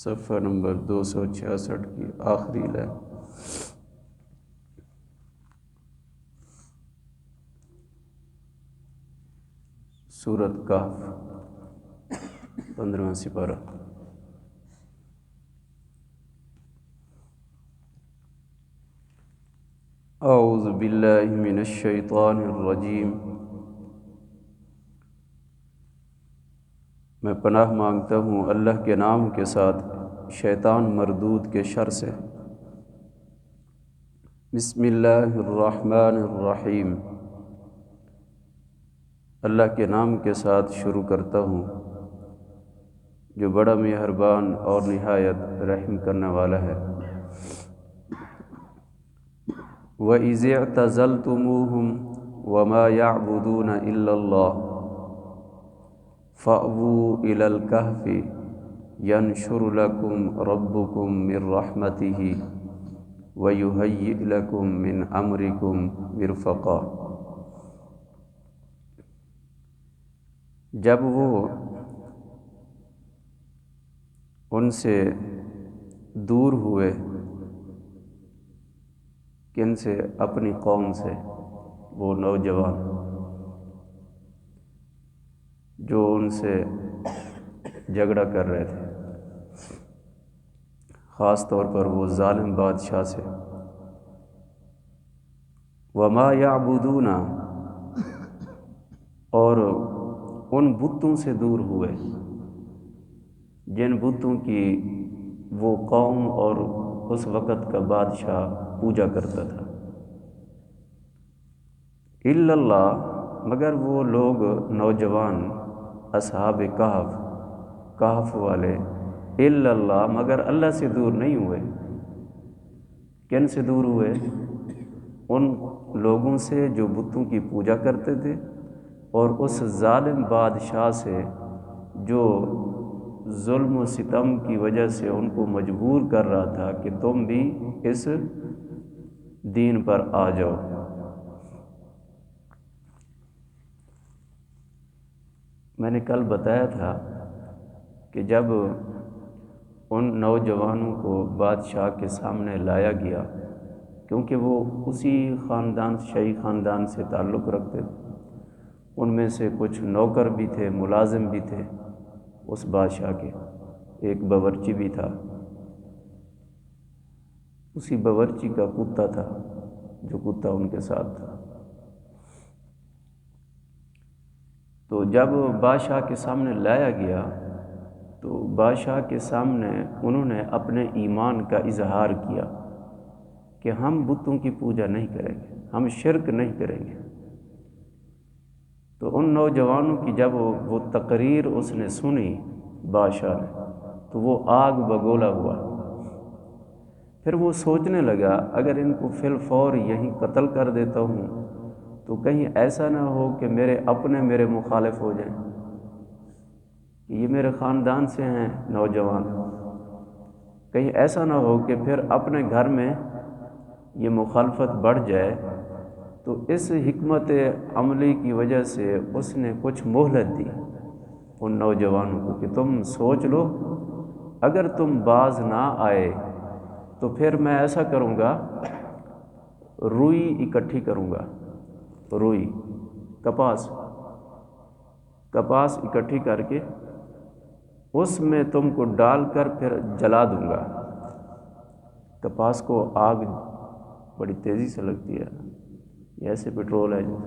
صفحہ نمبر 266 کی آخری لائن۔ سورۃ کہف 15واں سپارہ۔ اعوذ باللہ من الشیطان الرجیم۔ میں پناہ مانگتا ہوں اللہ کے نام کے ساتھ شیطان مردود کے شر سے۔ بسم اللہ الرحمن الرحیم۔ اللہ کے نام کے ساتھ شروع کرتا ہوں جو بڑا مہربان اور نہایت رحم کرنے والا ہے۔ وَإِذِ اعْتَزَلْتُمُوهُمْ وَمَا يَعْبُدُونَ إِلَّا اللَّهَ فَأْوُوا إِلَى الْكَهْفِ يَنشُرْ لَكُمْ رَبُّكُمْ مِنْ رَحْمَتِهِ وَيُهَيِّئْ لَكُمْ مِنْ أَمْرِكُمْ مِرْفَقًا۔ جب وہ ان سے دور ہوئے، کن سے؟ اپنی قوم سے، وہ نوجوان جو ان سے جھگڑا کر رہے تھے، خاص طور پر وہ ظالم بادشاہ سے۔ وما یعبدون، اور ان بتوں سے دور ہوئے جن بتوں کی وہ قوم اور اس وقت کا بادشاہ پوجا کرتا تھا۔ الا اللہ، مگر وہ لوگ نوجوان اصحاب کہف والے، الا اللہ، مگر اللہ سے دور نہیں ہوئے۔ کن سے دور ہوئے؟ ان لوگوں سے جو بتوں کی پوجا کرتے تھے، اور اس ظالم بادشاہ سے جو ظلم و ستم کی وجہ سے ان کو مجبور کر رہا تھا کہ تم بھی اس دین پر آ جاؤ۔ میں نے کل بتایا تھا کہ جب ان نوجوانوں کو بادشاہ کے سامنے لایا گیا، کیونکہ وہ اسی خاندان، شاہی خاندان سے تعلق رکھتے تھے، ان میں سے کچھ نوکر بھی تھے، ملازم بھی تھے اس بادشاہ کے، ایک باورچی بھی تھا، اسی باورچی کا کتا تھا جو کتا ان کے ساتھ تھا۔ تو جب بادشاہ کے سامنے لایا گیا تو بادشاہ کے سامنے انہوں نے اپنے ایمان کا اظہار کیا کہ ہم بتوں کی پوجا نہیں کریں گے، ہم شرک نہیں کریں گے۔ تو ان نوجوانوں کی جب وہ تقریر اس نے سنی بادشاہ نے، تو وہ آگ بگولا ہوا۔ پھر وہ سوچنے لگا اگر ان کو فی الفور یہیں قتل کر دیتا ہوں تو کہیں ایسا نہ ہو کہ میرے مخالف ہو جائیں، کہ یہ میرے خاندان سے ہیں نوجوان، کہیں ایسا نہ ہو کہ پھر اپنے گھر میں یہ مخالفت بڑھ جائے۔ تو اس حکمت عملی کی وجہ سے اس نے کچھ مہلت دی ان نوجوانوں کو کہ تم سوچ لو، اگر تم باز نہ آئے تو پھر میں ایسا کروں گا، روئی اکٹھی کروں گا، روئی، کپاس اکٹھی کر کے اس میں تم کو ڈال کر پھر جلا دوں گا۔ کپاس کو آگ بڑی تیزی سے لگتی ہے، ایسے پٹرول ہے جو۔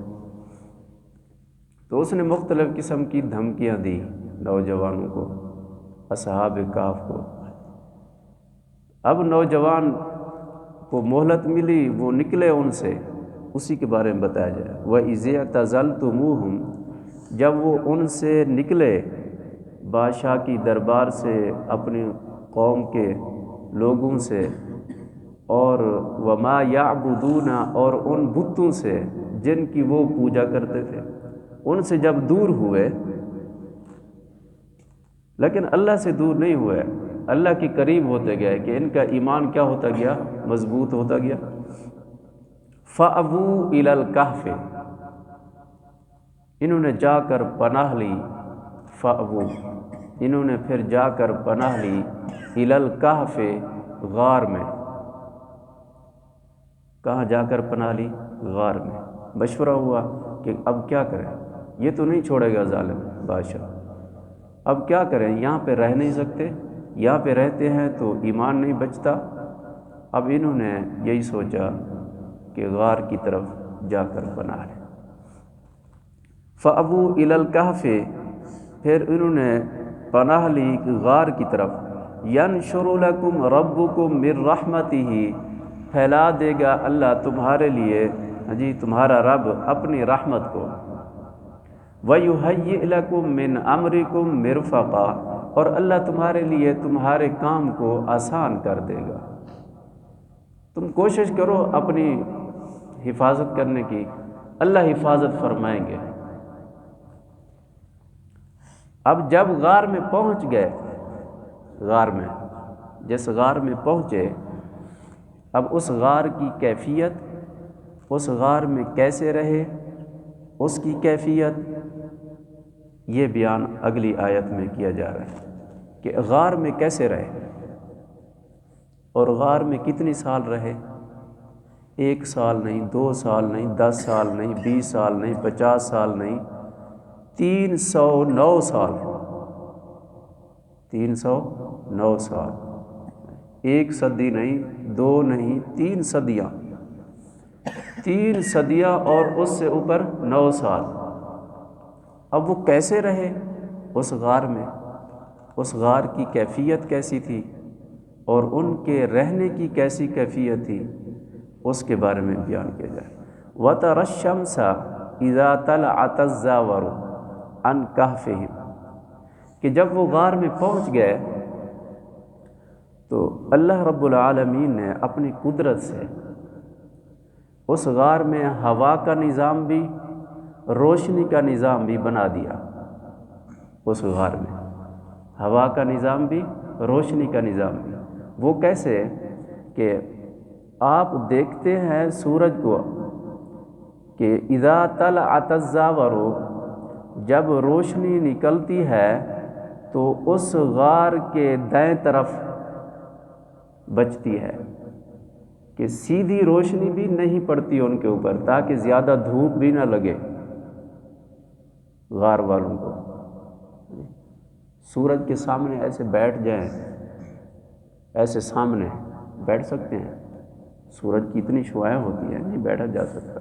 تو اس نے مختلف قسم کی دھمکیاں دی نوجوانوں کو، اصحاب کہف کو۔ اب نوجوان کو مہلت ملی، وہ نکلے ان سے، اسی کے بارے میں بتایا جائے۔ وَإِذِ اعْتَزَلْتُمُوهُمْ، جب وہ ان سے نکلے بادشاہ کی دربار سے، اپنی قوم کے لوگوں سے، اور وما یعبدون، اور ان بتوں سے جن کی وہ پوجا کرتے تھے، ان سے جب دور ہوئے، لیکن اللہ سے دور نہیں ہوئے، اللہ کے قریب ہوتے گئے کہ ان کا ایمان کیا ہوتا گیا؟ مضبوط ہوتا گیا۔ فَأَوُوا إِلَى الْكَهْفِ، انہوں نے جا کر پناہ لی، فَأَوُوا، انہوں نے پھر جا کر پناہ لی الی الکہف، غار میں. کہاں جا کر پناہ لی؟ غار میں. مشورہ ہوا کہ اب کیا کریں، یہ تو نہیں چھوڑے گا ظالم بادشاہ، اب کیا کریں، یہاں پہ رہ نہیں سکتے، یہاں پہ رہتے ہیں تو ایمان نہیں بچتا. اب انہوں نے یہی سوچا کہ غار کی طرف جا کر پناہ لیں. فَأَوُوا إِلَى الْكَهْفِ، پھر انہوں نے پناہ لی غار کی طرف. يَنْشُرُ لَكُمْ رَبُّكُمْ مِنْ رَحْمَتِهِ، پھیلا دے گا اللہ تمہارے لیے تمہارا رب اپنی رحمت کو. وَيُهَيِّئْ لَكُمْ مِنْ أَمْرِكُمْ مِرْفَقًا، اور اللہ تمہارے لیے تمہارے کام کو آسان کر دے گا. تم کوشش کرو اپنی حفاظت کرنے کی، اللہ حفاظت فرمائیں گے. اب جب غار میں پہنچ گئے، غار میں جس غار میں پہنچے، اب اس غار کی کیفیت، اس غار میں کیسے رہے، اس کی کیفیت، یہ بیان اگلی آیت میں کیا جا رہا ہے کہ غار میں کیسے رہے اور غار میں کتنی سال رہے. 1 سال نہیں، 2 سال نہیں، 10 سال نہیں، 20 سال نہیں، 50 سال نہیں، 309 سال. 309 سال، 1 صدی نہیں، 2 نہیں، 3 صدیاں، 3 صدیاں اور اس سے اوپر 9 سال. اب وہ کیسے رہے اس غار میں، اس غار کی کیفیت کیسی تھی اور ان کے رہنے کی کیسی کیفیت تھی، اس کے بارے میں بیان کیا جائے. وَتَرَى الشَّمْسَ إِذَا طَلَعَتْ تَزَاوَرُ عَنْ كَهْفِهِمْ، کہ جب وہ غار میں پہنچ گئے تو اللہ رب العالمین نے اپنی قدرت سے اس غار میں ہوا کا نظام بھی، روشنی کا نظام بھی بنا دیا. اس غار میں ہوا کا نظام بھی، روشنی کا نظام بھی. وہ کیسے کہ آپ دیکھتے ہیں سورج کو کہ اذا طلعت الزاور، جب روشنی نکلتی ہے تو اس غار کے دائیں طرف بچتی ہے کہ سیدھی روشنی بھی نہیں پڑتی ان کے اوپر، تاکہ زیادہ دھوپ بھی نہ لگے غار والوں کو. سورج کے سامنے ایسے بیٹھ جائیں، ایسے سامنے بیٹھ سکتے ہیں؟ سورج کی اتنی شعاعیں ہوتی ہیں، نہیں بیٹھا جا سکتا.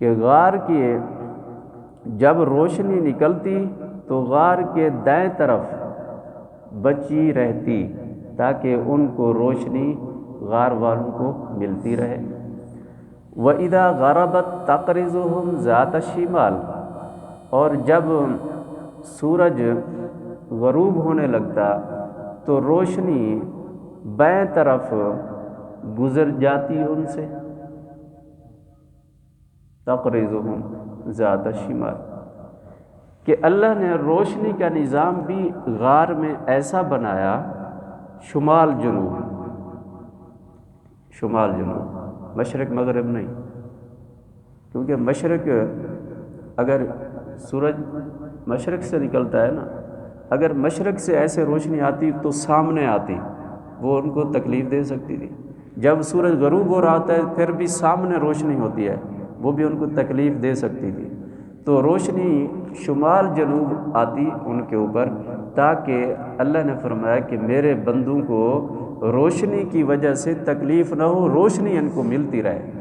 کہ غار کی جب روشنی نکلتی تو غار کے دائیں طرف بچی رہتی تاکہ ان کو روشنی غار والوں کو ملتی رہے. وَإِذَا غَرَبَتْ تَقْرِضُهُمْ ذَاتَ الشِّمَالِ، اور جب سورج غروب ہونے لگتا تو روشنی بائیں طرف گزر جاتی ان سے. تقرضهم ذات الشمال، کہ اللہ نے روشنی کا نظام بھی غار میں ایسا بنایا، شمال جنوب، شمال جنوب، مشرق مغرب نہیں. کیونکہ مشرق، اگر سورج مشرق سے نکلتا ہے نا، اگر مشرق سے ایسے روشنی آتی تو سامنے آتی، وہ ان کو تکلیف دے سکتی تھی. جب سورج غروب ہو رہا ہوتا ہے پھر بھی سامنے روشنی ہوتی ہے، وہ بھی ان کو تکلیف دے سکتی تھی. تو روشنی شمال جنوب آتی ان کے اوپر، تاکہ اللہ نے فرمایا کہ میرے بندوں کو روشنی کی وجہ سے تکلیف نہ ہو، روشنی ان کو ملتی رہے.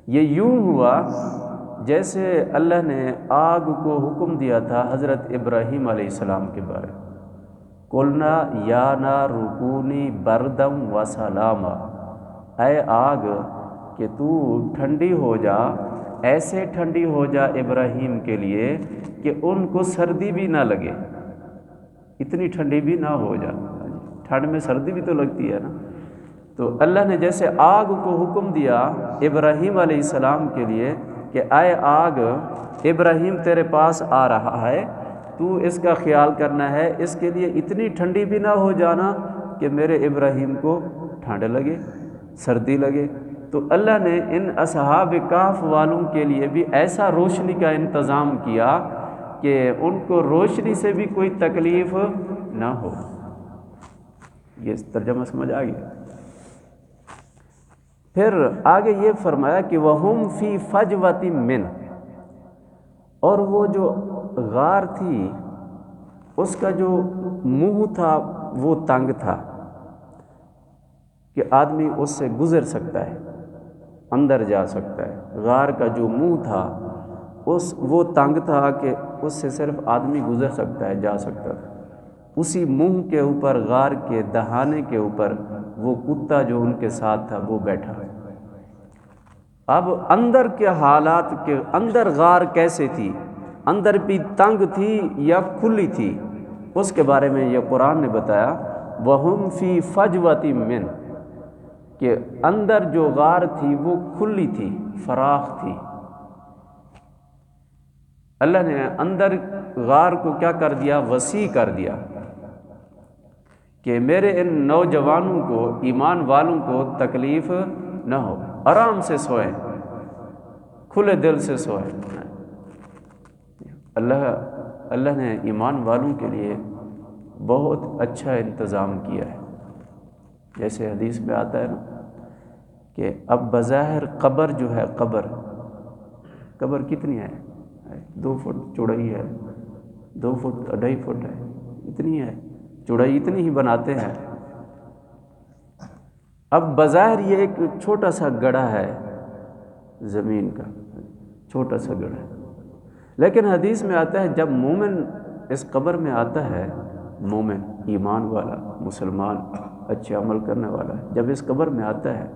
یہ یوں ہوا جیسے اللہ نے آگ کو حکم دیا تھا حضرت ابراہیم علیہ السلام کے بارے میں. قُلْنَا يَا نَارُ كُونِي بَرْدًا وَسَلَامًا، اے آگ کہ تو ٹھنڈی ہو جا، ایسے ٹھنڈی ہو جا ابراہیم کے لیے کہ ان کو سردی بھی نہ لگے، اتنی ٹھنڈی بھی نہ ہو جا. ٹھنڈ میں سردی بھی تو لگتی ہے نا. تو اللہ نے جیسے آگ کو حکم دیا ابراہیم علیہ السلام کے لیے کہ اے آگ، ابراہیم تیرے پاس آ رہا ہے، تو اس کا خیال کرنا ہے، اس کے لیے اتنی ٹھنڈی بھی نہ ہو جانا کہ میرے ابراہیم کو ٹھنڈ لگے، سردی لگے. تو اللہ نے ان اصحاب کہف والوں کے لیے بھی ایسا روشنی کا انتظام کیا کہ ان کو روشنی سے بھی کوئی تکلیف نہ ہو. یہ ترجمہ سمجھ آ گیا؟ پھر آگے یہ فرمایا کہ وَهُمْ فِي فَجْوَةٍ مِّنْ، اور وہ جو غار تھی اس کا جو منہ تھا وہ تنگ تھا کہ آدمی اس سے گزر سکتا ہے، اندر جا سکتا ہے۔ غار کا جو منہ تھا وہ تنگ تھا کہ اس سے صرف آدمی گزر سکتا ہے، جا سکتا تھا۔ اسی منہ کے اوپر، غار کے دہانے کے اوپر، وہ کتا جو ان کے ساتھ تھا وہ بیٹھا۔ اب اندر کے حالات کے اندر غار کیسے تھی، اندر بھی تنگ تھی یا کھلی تھی، اس کے بارے میں یہ قرآن نے بتایا وَهُمْ فِي فَجْوَةٍ مِّنْ، کہ اندر جو غار تھی وہ کھلی تھی، فراخ تھی۔ اللہ نے اندر غار کو کیا کر دیا؟ وسیع کر دیا کہ میرے ان نوجوانوں کو، ایمان والوں کو تکلیف نہ ہو، آرام سے سوئیں، کھلے دل سے سوئیں۔ اللہ نے ایمان والوں کے لیے بہت اچھا انتظام کیا ہے۔ جیسے حدیث میں آتا ہے نا کہ اب بظاہر قبر جو ہے، قبر کتنی ہے؟ 2 فٹ چوڑائی ہے، 2 فٹ 2.5 فٹ ہے، اتنی ہے چوڑائی، اتنی ہی بناتے ہیں۔ اب بظاہر یہ ایک چھوٹا سا گڑھا ہے، زمین کا چھوٹا سا گڑھا ہے، لیکن حدیث میں آتا ہے جب مومن اس قبر میں آتا ہے، مومن ایمان والا مسلمان اچھے عمل کرنے والا ہے، جب اس قبر میں آتا ہے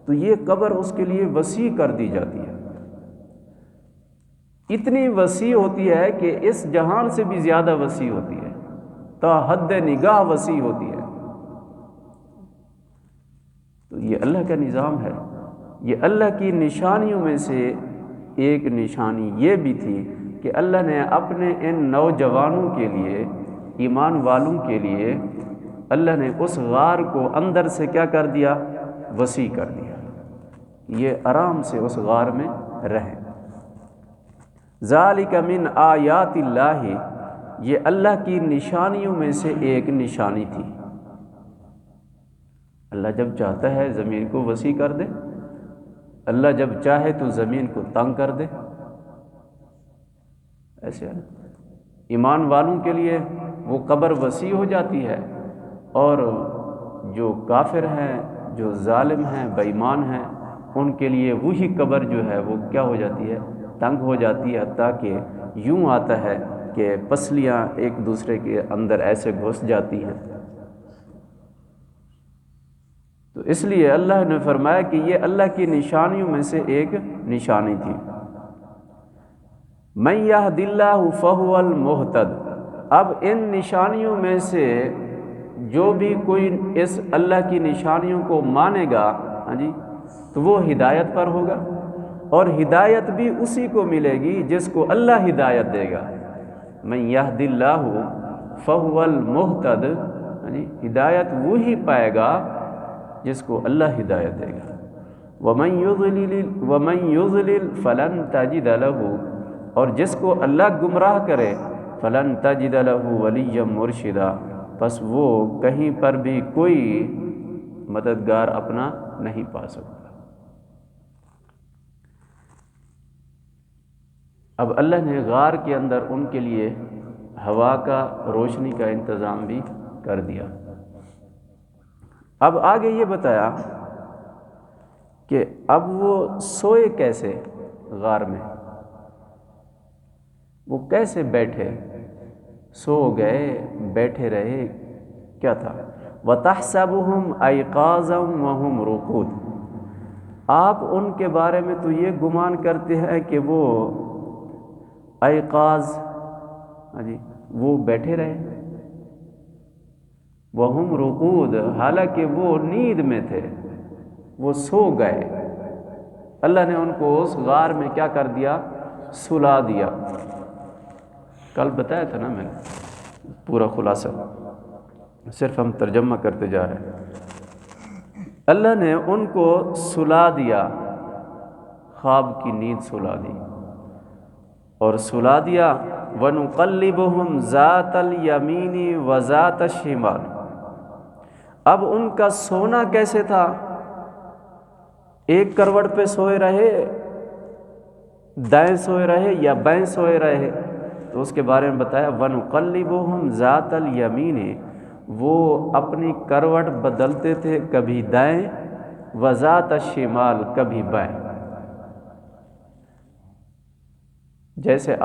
تو یہ قبر اس کے لیے وسیع کر دی جاتی ہے، اتنی وسیع ہوتی ہے کہ اس جہان سے بھی زیادہ وسیع ہوتی ہے، تا حد نگاہ وسیع ہوتی ہے۔ تو یہ اللہ کا نظام ہے۔ یہ اللہ کی نشانیوں میں سے ایک نشانی یہ بھی تھی کہ اللہ نے اپنے ان نوجوانوں کے لیے، ایمان والوں کے لیے، اللہ نے اس غار کو اندر سے کیا کر دیا؟ وسیع کر دیا، یہ آرام سے اس غار میں رہیں۔ ذالک من آیات اللہ، یہ اللہ کی نشانیوں میں سے ایک نشانی تھی۔ اللہ جب چاہتا ہے زمین کو وسیع کر دے، اللہ جب چاہے تو زمین کو تنگ کر دے، ایسے ہے۔ ایمان والوں کے لیے وہ قبر وسیع ہو جاتی ہے، اور جو کافر ہیں، جو ظالم ہیں، بے ایمان ہیں، ان کے لیے وہی قبر جو ہے وہ کیا ہو جاتی ہے؟ تنگ ہو جاتی ہے، حتیٰ کہ یوں آتا ہے کہ پسلیاں ایک دوسرے کے اندر ایسے گھس جاتی ہیں۔ تو اس لیے اللہ نے فرمایا کہ یہ اللہ کی نشانیوں میں سے ایک نشانی تھی۔ من یہد اللہ فہو المہتد، اب ان نشانیوں میں سے جو بھی کوئی اس اللہ کی نشانیوں کو مانے گا، ہاں جی، تو وہ ہدایت پر ہوگا، اور ہدایت بھی اسی کو ملے گی جس کو اللہ ہدایت دے گا۔ من یہد اللہ فہو المہتد، ہاں جی، ہدایت وہی پائے گا جس کو اللہ ہدایت دے گا۔ وَمَن يُضْلِلْ فَلَن تَجِدَ لَهُ، اور جس کو اللہ گمراہ کرے، فَلَن تَجِدَ لَهُ وَلِيًّا مُرْشِدًا، بس وہ کہیں پر بھی کوئی مددگار اپنا نہیں پا سکتا۔ اب اللہ نے غار کے اندر ان کے لیے ہوا کا، روشنی کا انتظام بھی کر دیا۔ اب آگے یہ بتایا کہ اب وہ سوئے کیسے غار میں، وہ کیسے بیٹھے، سو گئے، بیٹھے رہے، کیا تھا؟ وَتَحْسَبُهُمْ أَيْقَاظًا وَهُمْ رُقُودٌ، آپ ان کے بارے میں تو یہ گمان کرتے ہیں کہ وہ ایقاظ، جی، وہ بیٹھے رہے، وَهُمْ رُقُود، حالانکہ وہ نیند میں تھے، وہ سو گئے۔ اللہ نے ان کو اس غار میں کیا کر دیا؟ سلا دیا۔ کل بتایا تھا نا میں نے پورا خلاصہ، صرف ہم ترجمہ کرتے جا رہے ہیں۔ اللہ نے ان کو سلا دیا، خواب کی نیند سلا دی، اور سلا دیا۔ وَنُقَلِّبُهُمْ ذَاتَ الْيَمِينِ وَذَاتَ الشِّمَالِ، اب ان کا سونا کیسے تھا؟ ایک کروٹ پہ سوئے رہے، دائیں سوئے رہے یا بائیں سوئے رہے؟ تو اس کے بارے میں بتایا وَنُقَلِّبُهُمْ ذَاتَ الْيَمِينِ، وہ اپنی کروٹ بدلتے تھے، کبھی دائیں، وَذَاتَ الشِّمَالِ، کبھی بائیں۔ جیسے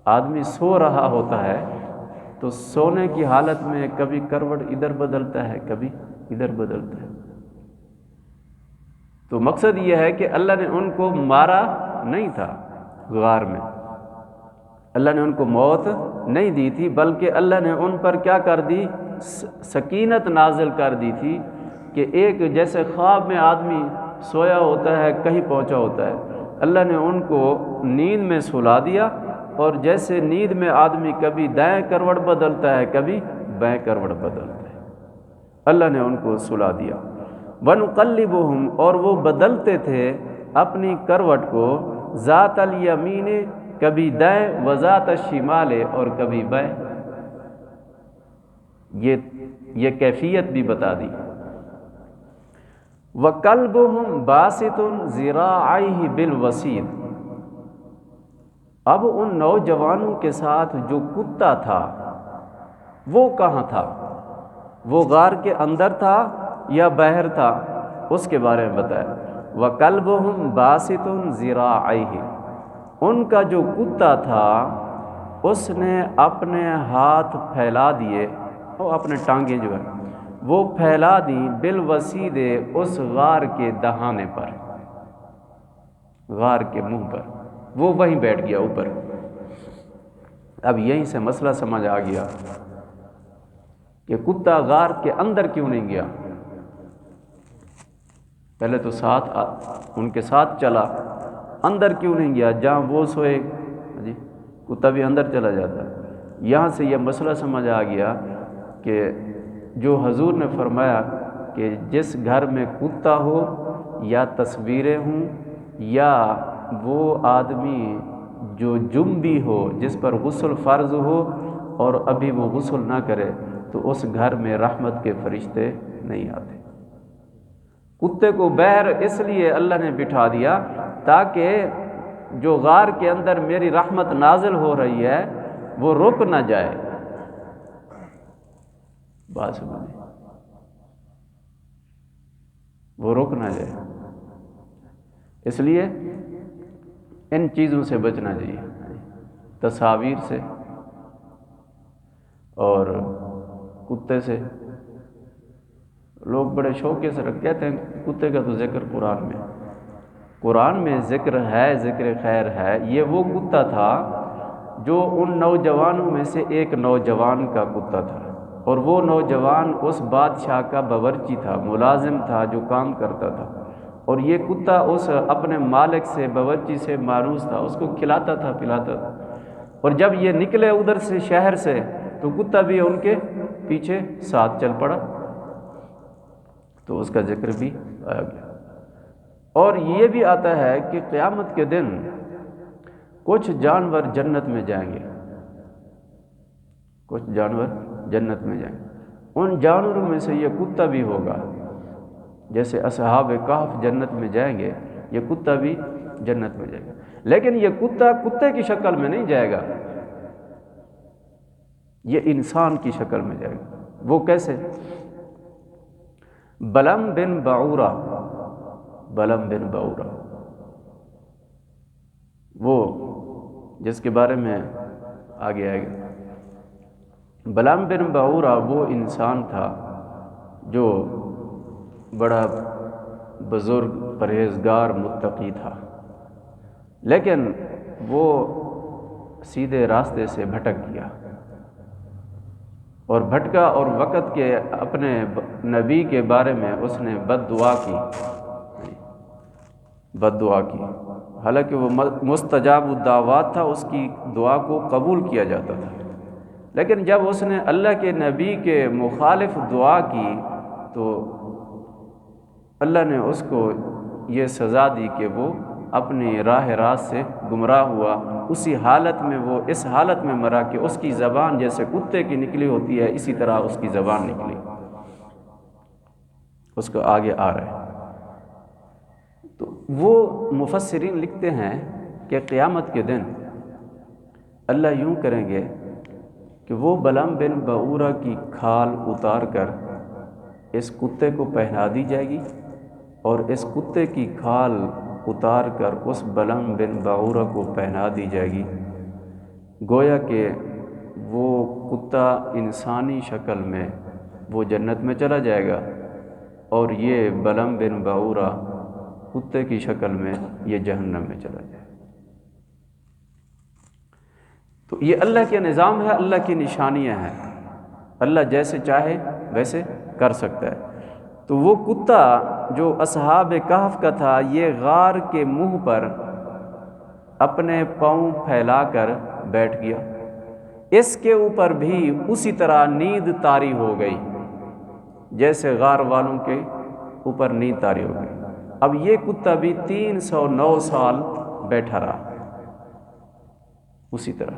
آدمی سو رہا ہوتا ہے تو سونے کی حالت میں کبھی کروٹ ادھر بدلتا ہے، کبھی ادھر بدلتا ہے۔ تو مقصد یہ ہے کہ اللہ نے ان کو مارا نہیں تھا غار میں، اللہ نے ان کو موت نہیں دی تھی، بلکہ اللہ نے ان پر کیا کر دی؟ سکینت نازل کر دی تھی کہ ایک جیسے خواب میں آدمی سویا ہوتا ہے، کہیں پہنچا ہوتا ہے، اللہ نے ان کو نیند میں سلا دیا، اور جیسے نیند میں آدمی کبھی دائیں کروٹ بدلتا ہے، کبھی بائیں کروٹ بدلتا ہے، اللہ نے ان کو سلا دیا۔ وَنُقَلِّبُهُمْ، اور وہ بدلتے تھے اپنی کروٹ کو، ذات الیمین، کبھی دائیں، وذات الشمال، اور کبھی بائیں۔ یہ کیفیت بھی بتا دی۔ وَقَلْبُهُمْ بَاسِطٌ ذِرَاعَيْهِ بِالْوَسِيدِ، اب ان نوجوانوں کے ساتھ جو کتا تھا وہ کہاں تھا؟ وہ غار کے اندر تھا یا باہر تھا؟ اس کے بارے میں بتایا وَقَلْبُهُمْ بَاسِطٌ ذِرَاعَيْهِ، ان کا جو کتا تھا اس نے اپنے ہاتھ پھیلا دیے، اور اپنے ٹانگیں جو ہے وہ پھیلا دی، بالوسید، اس غار کے دہانے پر، غار کے منہ پر، وہ وہیں بیٹھ گیا اوپر۔ اب یہیں سے مسئلہ سمجھ آ گیا کہ کتا غار کے اندر کیوں نہیں گیا؟ پہلے تو ان کے ساتھ چلا، اندر کیوں نہیں گیا؟ جہاں وہ سوئے جی کتا بھی اندر چلا جاتا۔ یہاں سے یہ مسئلہ سمجھ آ گیا کہ جو حضور نے فرمایا کہ جس گھر میں کتا ہو، یا تصویریں ہوں، یا وہ آدمی جو جنبی ہو، جس پر غسل فرض ہو اور ابھی وہ غسل نہ کرے، تو اس گھر میں رحمت کے فرشتے نہیں آتے۔ کتے کو باہر اس لیے اللہ نے بٹھا دیا تاکہ جو غار کے اندر میری رحمت نازل ہو رہی ہے وہ رک نہ جائے۔ بات سمجھے، وہ رک نہ جائے، اس لیے ان چیزوں سے بچنا چاہیے، تصاویر سے اور کتے سے۔ لوگ بڑے شوقے سے کہتے ہیں کتے کا تو ذکر قرآن میں ذکر ہے، ذکر خیر ہے۔ یہ وہ کتا تھا جو ان نوجوانوں میں سے ایک نوجوان کا کتا تھا، اور وہ نوجوان اس بادشاہ کا باورچی تھا، ملازم تھا جو کام کرتا تھا، اور یہ کتا اس اپنے مالک سے، باورچی سے مانوس تھا، اس کو کھلاتا تھا، پلاتا تھا۔ اور جب یہ نکلے ادھر سے، شہر سے، تو کتا بھی ان کے پیچھے ساتھ چل پڑا، تو اس کا ذکر بھی آیا گیا۔ اور یہ بھی آتا ہے کہ قیامت کے دن کچھ جانور جنت میں جائیں گے، کچھ جانور جنت میں جائیں گے، ان جانوروں میں سے یہ کتا بھی ہوگا۔ جیسے اصحاب کہف جنت میں جائیں گے، یہ کتا بھی جنت میں جائے گا، لیکن یہ کتا کتے کی شکل میں نہیں جائے گا، یہ انسان کی شکل میں جائے گا۔ وہ کیسے؟ بلم بن بعورہ، بلم بن بعورہ، وہ جس کے بارے میں آگے آئے گا۔ بلم بن بعورہ وہ انسان تھا جو بڑا بزرگ، پرہیزگار، متقی تھا، لیکن وہ سیدھے راستے سے بھٹک گیا، اور بھٹکا، اور وقت کے اپنے نبی کے بارے میں اس نے بد دعا کی، حالانکہ وہ مستجاب الدعوات تھا، اس کی دعا کو قبول کیا جاتا تھا، لیکن جب اس نے اللہ کے نبی کے مخالف دعا کی تو اللہ نے اس کو یہ سزا دی کہ وہ اپنی راہ راست سے گمراہ ہوا۔ اسی حالت میں وہ اس حالت میں مرا کہ اس کی زبان جیسے کتے کی نکلی ہوتی ہے، اسی طرح اس کی زبان نکلی۔ اس کو آگے آ رہا ہے۔ تو وہ مفسرین لکھتے ہیں کہ قیامت کے دن اللہ یوں کریں گے کہ وہ بلعم بن بعورہ کی کھال اتار کر اس کتے کو پہنا دی جائے گی، اور اس کتے کی کھال اتار کر اس بلعم بن بعورہ کو پہنا دی جائے گی، گویا کہ وہ کتا انسانی شکل میں وہ جنت میں چلا جائے گا، اور یہ بلعم بن بعورہ کتے کی شکل میں یہ جہنم میں چلا جائے گا۔ تو یہ اللہ کے نظام ہے، اللہ کی نشانیاں ہیں، اللہ جیسے چاہے ویسے کر سکتا ہے۔ تو وہ کتا جو اصحاب کہف کا تھا، یہ غار کے منہ پر اپنے پاؤں پھیلا کر بیٹھ گیا، اس کے اوپر بھی اسی طرح نیند طاری ہو گئی جیسے غار والوں کے اوپر نیند طاری ہو گئی۔ اب یہ کتا بھی 309 سال بیٹھا رہا اسی طرح۔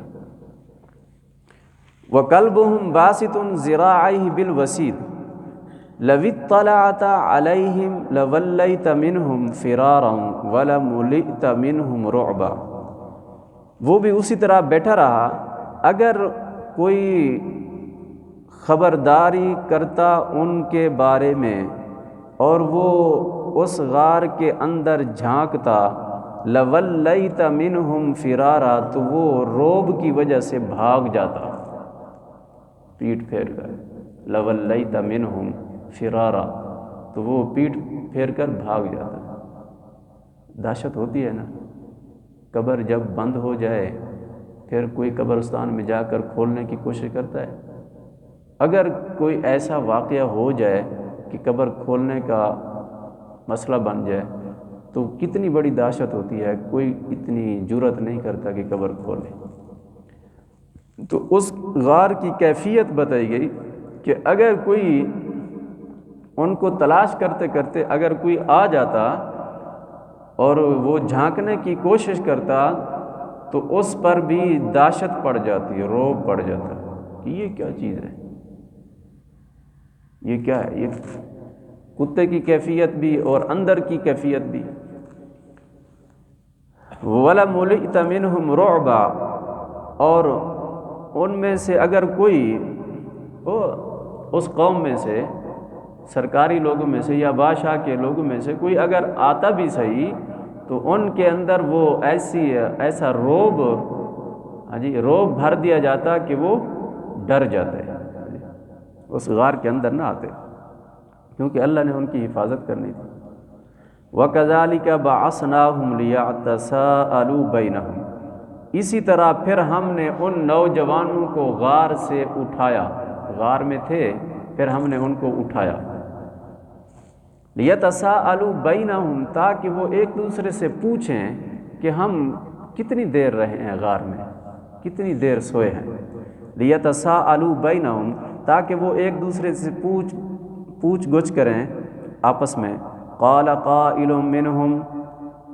وَكَلْبُهُمْ بَاسِطٌ ذِرَاعَيْهِ بِالْوَسِيدِ لَوِ اطَّلَعْتَ عَلَيْهِمْ لَوَلَّيْتَ مِنْهُمْ فِرَارًا وَلَمُلِئْتَ مِنْهُمْ رُعْبًا۔ وہ بھی اسی طرح بیٹھا رہا، اگر کوئی خبرداری کرتا ان کے بارے میں اور وہ اس غار کے اندر جھانکتا، لَوَلَّيْتَ مِنْهُمْ فِرَارًا، تو وہ روب کی وجہ سے بھاگ جاتا، پیٹ پھیر کر، لَوَلَّيْتَ مِنْهُمْ فِرَارًا، تو وہ پیٹ پھیر کر بھاگ جاتا۔ دہشت ہوتی ہے نا، قبر جب بند ہو جائے پھر کوئی قبرستان میں جا کر کھولنے کی کوشش کرتا ہے۔ اگر کوئی ایسا واقعہ ہو جائے کہ قبر کھولنے کا مسئلہ بن جائے تو کتنی بڑی دہشت ہوتی ہے، کوئی اتنی جرأت نہیں کرتا کہ قبر کھولے۔ تو اس غار کی کیفیت بتائی گئی کہ اگر کوئی ان کو تلاش کرتے کرتے اگر کوئی آ جاتا اور وہ جھانکنے کی کوشش کرتا تو اس پر بھی دہشت پڑ جاتی، رعب پڑ جاتا کہ یہ کیا چیز ہے، یہ کیا ہے، یہ کتے کی کیفیت بھی اور اندر کی کیفیت بھی۔ وَلَمُلِئْتَ مِنْهُمْ رُعْبًا، اور ان میں سے اگر کوئی اس قوم میں سے، سرکاری لوگوں میں سے یا بادشاہ کے لوگوں میں سے کوئی اگر آتا بھی صحیح تو ان کے اندر وہ ایسا روب روب بھر دیا جاتا کہ وہ ڈر جاتے، اس غار کے اندر نہ آتے، کیونکہ اللہ نے ان کی حفاظت کرنی تھی۔ وَكَذَلِكَ بَعَثْنَاهُمْ لِيَتَسَاءَلُوا بَيْنَهُمْ، اسی طرح پھر ہم نے ان نوجوانوں کو غار سے اٹھایا، غار میں تھے پھر ہم نے ان کو اٹھایا، لِيَتَسَاءَلُوا بَيْنَهُمْ، تاکہ وہ ایک دوسرے سے پوچھیں کہ ہم کتنی دیر رہے ہیں غار میں، کتنی دیر سوئے ہیں۔ لِيَتَسَاءَلُوا بَيْنَهُمْ، تاکہ وہ ایک دوسرے سے پوچھ گچھ کریں آپس میں۔ قَالَ قَائِلٌ مِّنْهُمْ،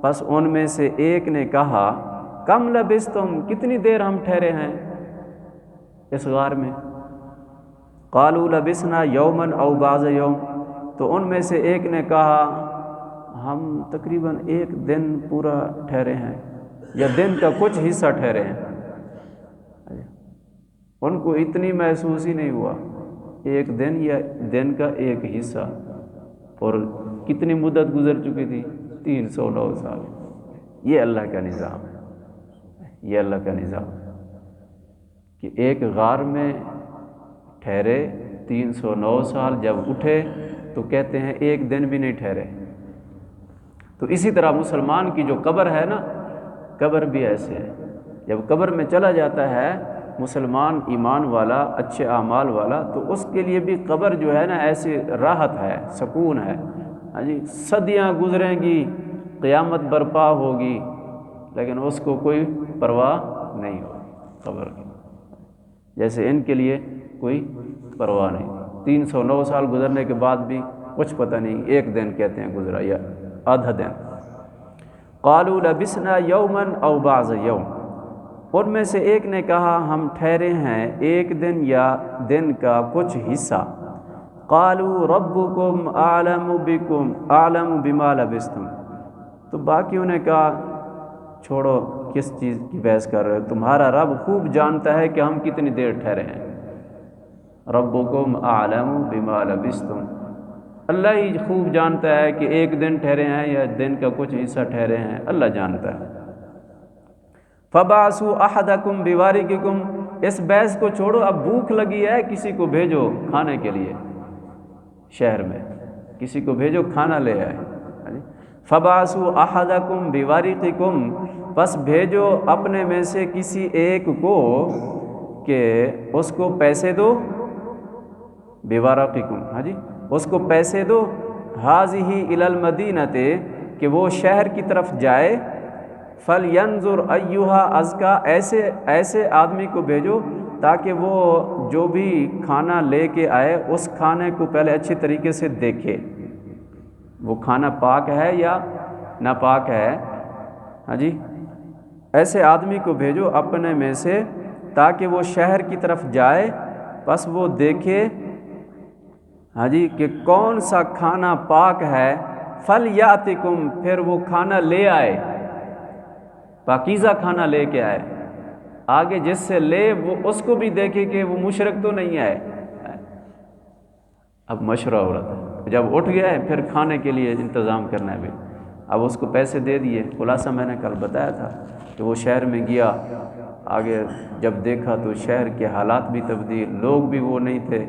پس ان میں سے ایک نے کہا، کم لبثتم، کتنی دیر ہم ٹھہرے ہیں اس غار میں۔ قالوا لبثنا یوما او بعض یوم، تو ان میں سے ایک نے کہا ہم تقریباً ایک دن پورا ٹھہرے ہیں یا دن کا کچھ حصہ ٹھہرے ہیں۔ ان کو اتنی محسوس ہی نہیں ہوا، ایک دن یا دن کا ایک حصہ، اور کتنی مدت گزر چکی تھی، 309 سال۔ یہ اللہ کا نظام ہے، یہ اللہ کا نظام ہے کہ ایک غار میں ٹھہرے 309 سال، جب اٹھے تو کہتے ہیں ایک دن بھی نہیں ٹھہرے۔ تو اسی طرح مسلمان کی جو قبر ہے نا، قبر بھی ایسے ہے، جب قبر میں چلا جاتا ہے مسلمان ایمان والا، اچھے اعمال والا، تو اس کے لیے بھی قبر جو ہے نا ایسی راحت ہے، سکون ہے۔ صدیاں گزریں گی، قیامت برپا ہوگی، لیکن اس کو کوئی پرواہ نہیں ہوگی قبر کی، جیسے ان کے لیے کوئی پرواہ نہیں۔ 309 سال گزرنے کے بعد بھی کچھ پتہ نہیں، ایک دن کہتے ہیں گزرا یا آدھا دن۔ قالوا لبثنا یوما او بعض یوم، ان میں سے ایک نے کہا ہم ٹھہرے ہیں ایک دن یا دن کا کچھ حصہ۔ قالوا ربکم اعلم بما لبثتم، تو باقیوں نے کہا چھوڑو کس چیز کی بحث کر رہے ہو، تمہارا رب خوب جانتا ہے کہ ہم کتنی دیر ٹھہرے ہیں، ربکم اعلم بما لبثتم، اللہ ہی خوب جانتا ہے کہ ایک دن ٹھہرے ہیں یا دن کا کچھ حصہ ٹھہرے ہیں، اللہ جانتا ہے۔ فبعثوا احدکم بوارقکم، اس بحث کو چھوڑو، اب بھوک لگی ہے، کسی کو بھیجو کھانے کے لیے، شہر میں کسی کو بھیجو کھانا لے آئے۔ فبعثوا احدکم بوارقکم، پس بھیجو اپنے میں سے کسی ایک کو کہ اس کو پیسے دو، بورقکم، ہاں جی، اس کو پیسے دو، ہذہ الی المدینۃ، کہ وہ شہر کی طرف جائے، فلینظر ایھا ازکا، ایسے آدمی کو بھیجو تاکہ وہ جو بھی کھانا لے کے آئے اس کھانے کو پہلے اچھی طریقے سے دیکھے، وہ کھانا پاک ہے یا ناپاک ہے، ہاں جی، ایسے آدمی کو بھیجو اپنے میں سے تاکہ وہ شہر کی طرف جائے، پس وہ دیکھے، ہاں جی، کہ کون سا کھانا پاک ہے، فلیاتکم، پھر وہ کھانا لے آئے، پاکیزہ کھانا لے کے آئے، آگے جس سے لے وہ اس کو بھی دیکھے کہ وہ مشرک تو نہیں ہے۔ اب مشورہ ہو رہا تھا، جب اٹھ گیا ہے پھر کھانے کے لیے انتظام کرنا ہے بھی، اب اس کو پیسے دے دیے۔ خلاصہ میں نے کل بتایا تھا کہ وہ شہر میں گیا، آگے جب دیکھا تو شہر کے حالات بھی تبدیل، لوگ بھی وہ نہیں تھے،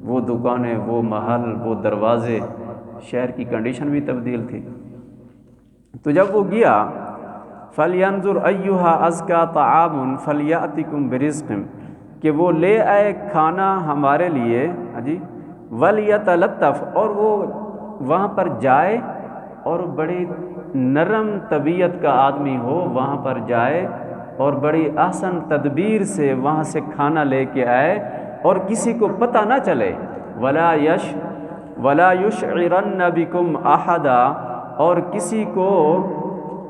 وہ دکانیں، وہ محل، وہ دروازے، شہر کی کنڈیشن بھی تبدیل تھی۔ تو جب وہ گیا، فَلْيَنْظُرْ أَيُّهَا أَزْكَىٰ طَعَامٌ فَلْيَأْتِكُمْ بِرِزْقٍ، کہ وہ لے آئے کھانا ہمارے لیے، جی، وَلْيَتَلَطَّفْ، اور وہ وہاں پر جائے اور بڑی نرم طبیعت کا آدمی ہو، وہاں پر جائے اور بڑی احسن تدبیر سے وہاں سے کھانا لے کے آئے اور کسی کو پتہ نہ چلے، وَلَا يُشْعِرَنَّ بِكُمْ أَحَدًا، اور کسی کو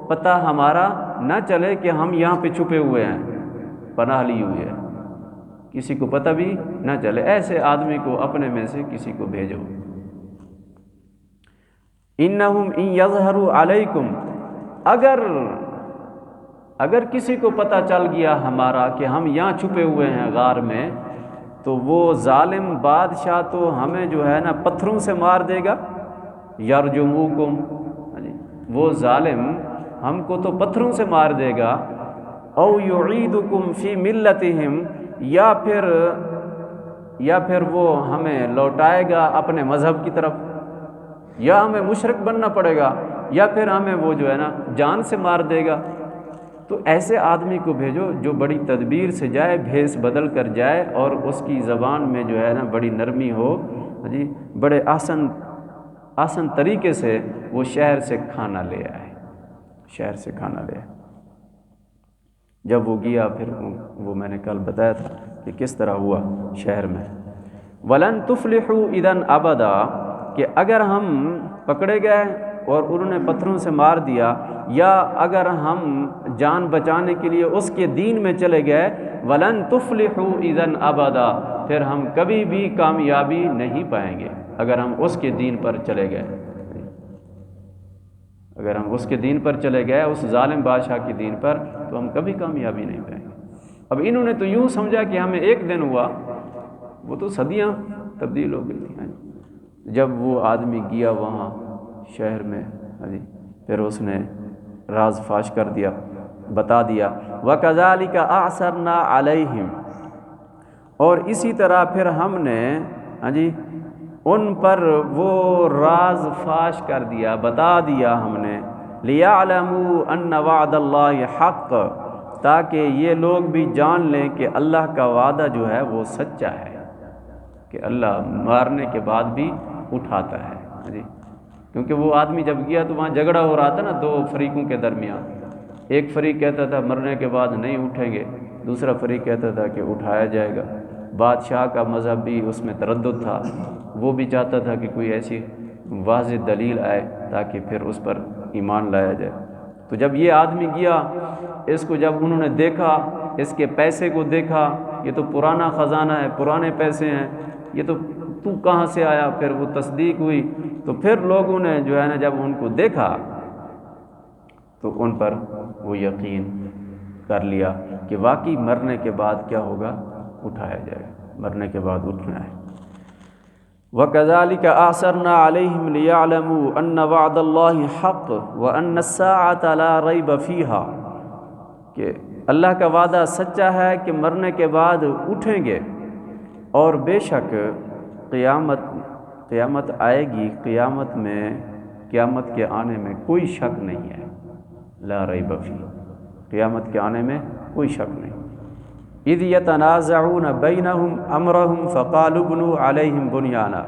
پتہ ہمارا نہ چلے کہ ہم یہاں پہ چھپے ہوئے ہیں، پناہ لی ہوئی ہے، کسی کو پتہ بھی نہ چلے، ایسے آدمی کو اپنے میں سے کسی کو بھیجو۔ انہم ان یظہروا علیکم، اگر کسی کو پتہ چل گیا ہمارا کہ ہم یہاں چھپے ہوئے ہیں غار میں، تو وہ ظالم بادشاہ تو ہمیں جو ہے نا پتھروں سے مار دے گا، یرجموکم، وہ ظالم ہم کو تو پتھروں سے مار دے گا، او یعیدکم فی ملتہم، یا پھر وہ ہمیں لوٹائے گا اپنے مذہب کی طرف، یا ہمیں مشرک بننا پڑے گا، یا پھر ہمیں وہ جو ہے نا جان سے مار دے گا۔ تو ایسے آدمی کو بھیجو جو بڑی تدبیر سے جائے، بھیس بدل کر جائے، اور اس کی زبان میں جو ہے نا بڑی نرمی ہو، جی، بڑے آسان طریقے سے وہ شہر سے کھانا لے آئے، شہر سے کھانا لے آئے۔ جب وہ گیا پھر وہ میں نے کل بتایا تھا کہ کس طرح ہوا شہر میں۔ وَلَن تُفْلِحُوا إِذًا أَبَدًا، کہ اگر ہم پکڑے گئے اور انہوں نے پتھروں سے مار دیا، یا اگر ہم جان بچانے کے لیے اس کے دین میں چلے گئے، وَلَن تُفْلِحُوا إِذًا أَبَدًا، پھر ہم کبھی بھی کامیابی نہیں پائیں گے اگر ہم اس کے دین پر چلے گئے، اگر ہم اس کے دین پر چلے گئے، اس ظالم بادشاہ کے دین پر، تو ہم کبھی کامیابی نہیں پائیں گے۔ اب انہوں نے تو یوں سمجھا کہ ہمیں ایک دن ہوا، وہ تو صدیاں تبدیل ہو گئی تھیں۔ جب وہ آدمی گیا وہاں شہر میں، پھر اس نے راز فاش کر دیا، بتا دیا، وَكَذَلِكَ أَعْثَرْنَا عَلَيْهِمْ، اور اسی طرح پھر ہم نے ان پر وہ راز فاش کر دیا، بتا دیا ہم نے، لِيَعْلَمُوا أَنَّ وَعْدَ اللَّهِ حَقٌّ، تاکہ یہ لوگ بھی جان لیں کہ اللہ کا وعدہ جو ہے وہ سچا ہے، کہ اللہ مارنے کے بعد بھی اٹھاتا ہے۔ کیونکہ وہ آدمی جب گیا تو وہاں جھگڑا ہو رہا تھا نا دو فریقوں کے درمیان، ایک فریق کہتا تھا مرنے کے بعد نہیں اٹھیں گے، دوسرا فریق کہتا تھا کہ اٹھایا جائے گا۔ بادشاہ کا مذہب بھی اس میں تردد تھا، وہ بھی چاہتا تھا کہ کوئی ایسی واضح دلیل آئے تاکہ پھر اس پر ایمان لایا جائے۔ تو جب یہ آدمی گیا، اس کو جب انہوں نے دیکھا، اس کے پیسے کو دیکھا، یہ تو پرانا خزانہ ہے، پرانے پیسے ہیں، یہ تو تو کہاں سے آیا؟ پھر وہ تصدیق ہوئی، تو پھر لوگوں نے جو ہے نا جب ان کو دیکھا تو ان پر وہ یقین کر لیا کہ واقعی مرنے کے بعد کیا ہوگا؟ اٹھایا جائے گا، مرنے کے بعد اٹھنا ہے۔ وَكَذَلِكَ أَعْثَرْنَا عَلَيْهِمْ لِيَعْلَمُوا أَنَّ وَعْدَ اللَّهِ حَقٌّ وَأَنَّ السَّاعَةَ لَا رَيْبَ فِيهَا، کہ اللہ کا وعدہ سچا ہے کہ مرنے کے بعد اٹھیں گے، اور بے شک قیامت آئے گی، قیامت کے آنے میں کوئی شک نہیں ہے۔ لا ریب فیہ، قیامت کے آنے میں کوئی شک نہیں۔ اذ یتنازعون بینہم امرہم فقالوا بنوا علیہم بنیانا،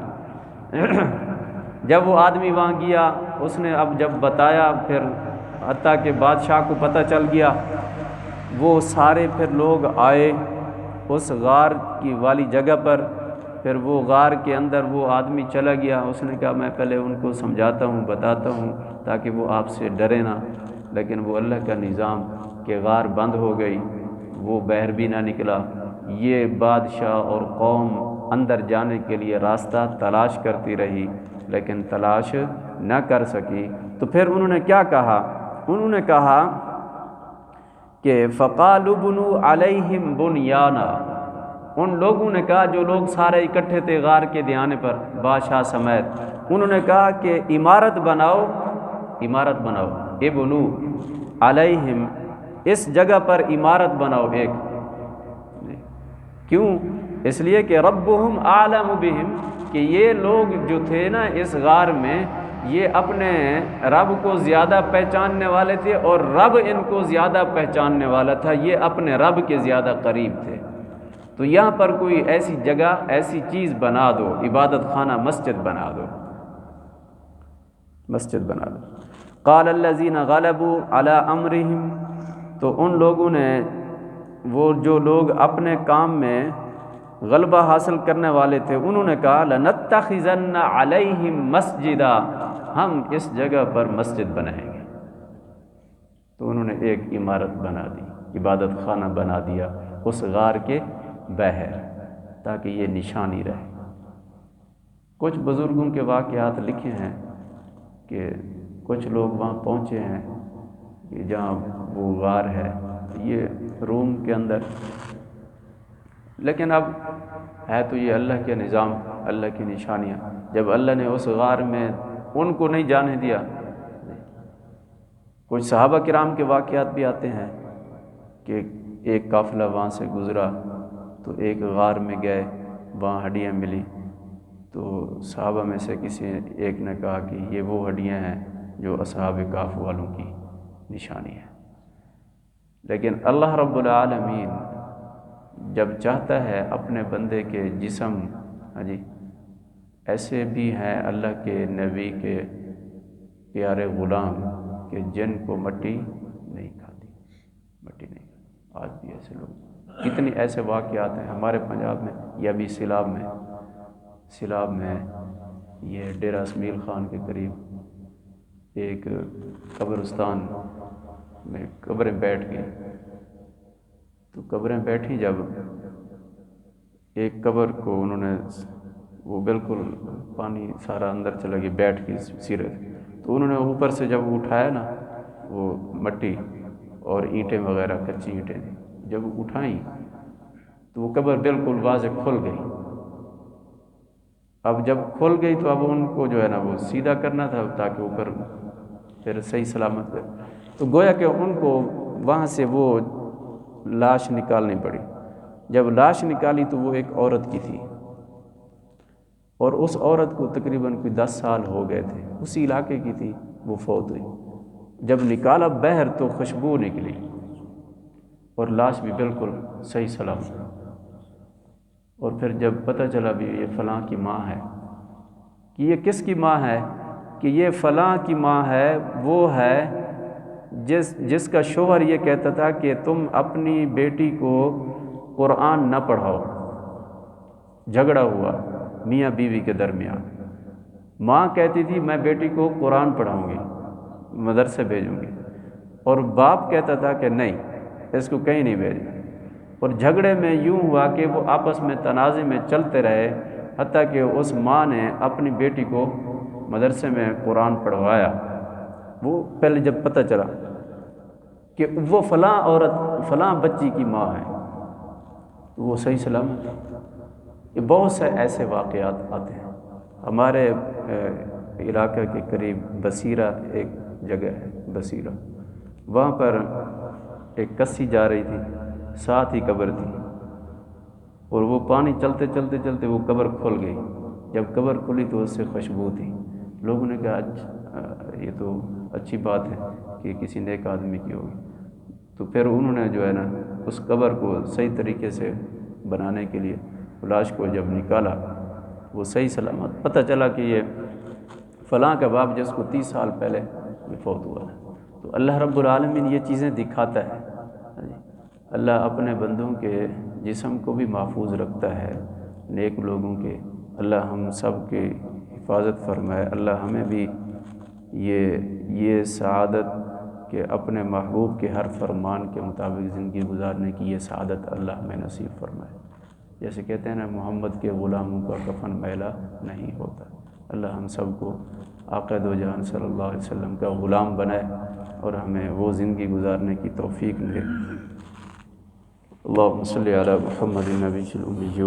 جب وہ آدمی وہاں گیا، اس نے اب جب بتایا، پھر حتیٰ کہ بادشاہ کو پتہ چل گیا، وہ سارے پھر لوگ آئے اس غار کی والی جگہ پر، پھر وہ غار کے اندر وہ آدمی چلا گیا، اس نے کہا میں پہلے ان کو سمجھاتا ہوں، بتاتا ہوں تاکہ وہ آپ سے ڈرے نہ، لیکن وہ اللہ کا نظام کہ غار بند ہو گئی، وہ باہر بھی نہ نکلا، یہ بادشاہ اور قوم اندر جانے کے لیے راستہ تلاش کرتی رہی لیکن تلاش نہ کر سکی۔ تو پھر انہوں نے کیا کہا؟ انہوں نے کہا کہ فَقَالُوا بُنُوا عَلَيْهِمْ بُنْيَانًا، ان لوگوں نے کہا جو لوگ سارے اکٹھے تھے غار کے دھیانے پر بادشاہ سمیت، انہوں نے کہا کہ عمارت بناؤ، ابنو علیہم، اس جگہ پر عمارت بناؤ ایک۔ کیوں؟ اس لیے کہ ربہم اعلم بہم، کہ یہ لوگ جو تھے نا اس غار میں، یہ اپنے رب کو زیادہ پہچاننے والے تھے، اور رب ان کو زیادہ پہچاننے والا تھا، یہ اپنے رب کے زیادہ قریب تھے۔ تو یہاں پر کوئی ایسی جگہ، ایسی چیز بنا دو، عبادت خانہ، مسجد بنا دو۔ قال الذین غلبوا علی امرہم، تو ان لوگوں نے، وہ جو لوگ اپنے کام میں غلبہ حاصل کرنے والے تھے، انہوں نے کہا لَنَتَّخِذَنَّ عَلَيْهِمْ مَسْجِدًا، ہم اس جگہ پر مسجد بنائیں گے۔ تو انہوں نے ایک عمارت بنا دی، عبادت خانہ بنا دیا اس غار کے باہر، تاکہ یہ نشانی رہے۔ کچھ بزرگوں کے واقعات لکھے ہیں کہ کچھ لوگ وہاں پہنچے ہیں کہ جہاں وہ غار ہے، یہ روم کے اندر، لیکن اب ہے تو یہ اللہ کے نظام، اللہ کی نشانیاں۔ جب اللہ نے اس غار میں ان کو نہیں جانے دیا، کچھ صحابہ کرام کے واقعات بھی آتے ہیں کہ ایک قافلہ وہاں سے گزرا تو ایک غار میں گئے، وہاں ہڈیاں ملی، تو صحابہ میں سے کسی ایک نے کہا کہ یہ وہ ہڈیاں ہیں جو اصحاب کہف والوں کی نشانی ہے۔ لیکن اللہ رب العالمین جب چاہتا ہے اپنے بندے کے جسم، ایسے بھی ہیں اللہ کے نبی کے پیارے غلام کہ جن کو مٹی نہیں کھاتی، آج بھی ایسے لوگ، کتنے ایسے واقعات ہیں ہمارے پنجاب میں، یا بھی سیلاب میں یہ ڈیرہ اسمیل خان کے قریب ایک قبرستان میں قبریں بیٹھ گئی، تو قبریں بیٹھی، جب ایک قبر کو انہوں نے، وہ بالکل پانی سارا اندر چلا گیا، بیٹھ گئی سیرت، تو انہوں نے اوپر سے جب اٹھایا نا وہ مٹی اور اینٹیں وغیرہ، کچی اینٹیں، جب اٹھائیں تو وہ قبر بالکل واضح کھل گئی۔ اب جب کھل گئی تو اب ان کو جو ہے نا وہ سیدھا کرنا تھا تاکہ اوپر پھر صحیح سلامت ہے، تو گویا کہ ان کو وہاں سے وہ لاش نکالنی پڑی۔ جب لاش نکالی تو وہ ایک عورت کی تھی، اور اس عورت کو تقریباً کوئی 10 سال ہو گئے تھے، اسی علاقے کی تھی، وہ فوت ہوئی۔ جب نکالا باہر تو خوشبو نکلی، اور لاش بھی بالکل صحیح سلامت، اور پھر جب پتہ چلا بھی یہ فلاں کی ماں ہے، کہ یہ کس کی ماں ہے، کہ یہ فلاں کی ماں ہے، وہ ہے جس کا شوہر یہ کہتا تھا کہ تم اپنی بیٹی کو قرآن نہ پڑھاؤ۔ جھگڑا ہوا میاں بیوی کے درمیان، ماں کہتی تھی میں بیٹی کو قرآن پڑھاؤں گی، مدرسے بھیجوں گی، اور باپ کہتا تھا کہ نہیں، اس کو کہیں نہیں بھیجنا، اور جھگڑے میں یوں ہوا کہ وہ آپس میں تنازع میں چلتے رہے، حتیٰ کہ اس ماں نے اپنی بیٹی کو مدرسے میں قرآن پڑھوایا۔ وہ پہلے جب پتہ چلا کہ وہ فلاں عورت فلاں بچی کی ماں ہے تو وہ صحیح سلامت ہے۔ یہ بہت سے ایسے واقعات آتے ہیں۔ ہمارے علاقہ کے قریب بصیرہ ایک جگہ ہے، بصیرہ، وہاں پر ایک کسی جا رہی تھی، ساتھ ہی قبر تھی، اور وہ پانی چلتے چلتے چلتے وہ قبر کھل گئی۔ جب قبر کھلی تو اس سے خوشبو تھی۔ لوگوں نے کہا یہ تو اچھی بات ہے کہ کسی نیک آدمی کی ہوگی۔ تو پھر انہوں نے جو ہے نا اس قبر کو صحیح طریقے سے بنانے کے لیے لاش کو جب نکالا، وہ صحیح سلامت پتہ چلا کہ یہ فلاں کا باپ جس کو 30 سال پہلے فوت ہوا ہے۔ تو اللہ رب العالمین یہ چیزیں دکھاتا ہے۔ اللہ اپنے بندوں کے جسم کو بھی محفوظ رکھتا ہے، نیک لوگوں کے۔ اللہ ہم سب کی حفاظت فرمائے۔ اللہ ہمیں بھی یہ سعادت کہ اپنے محبوب کے ہر فرمان کے مطابق زندگی گزارنے کی یہ سعادت اللہ ہمیں نصیب فرمائے۔ جیسے کہتے ہیں نا، محمد کے غلاموں کا کفن میلا نہیں ہوتا۔ اللہ ہم سب کو آقا دو جہان صلی اللہ علیہ وسلم کا غلام بنائے اور ہمیں وہ زندگی گزارنے کی توفیق ملے۔ اللہم صلی علی محمد النبی الأمی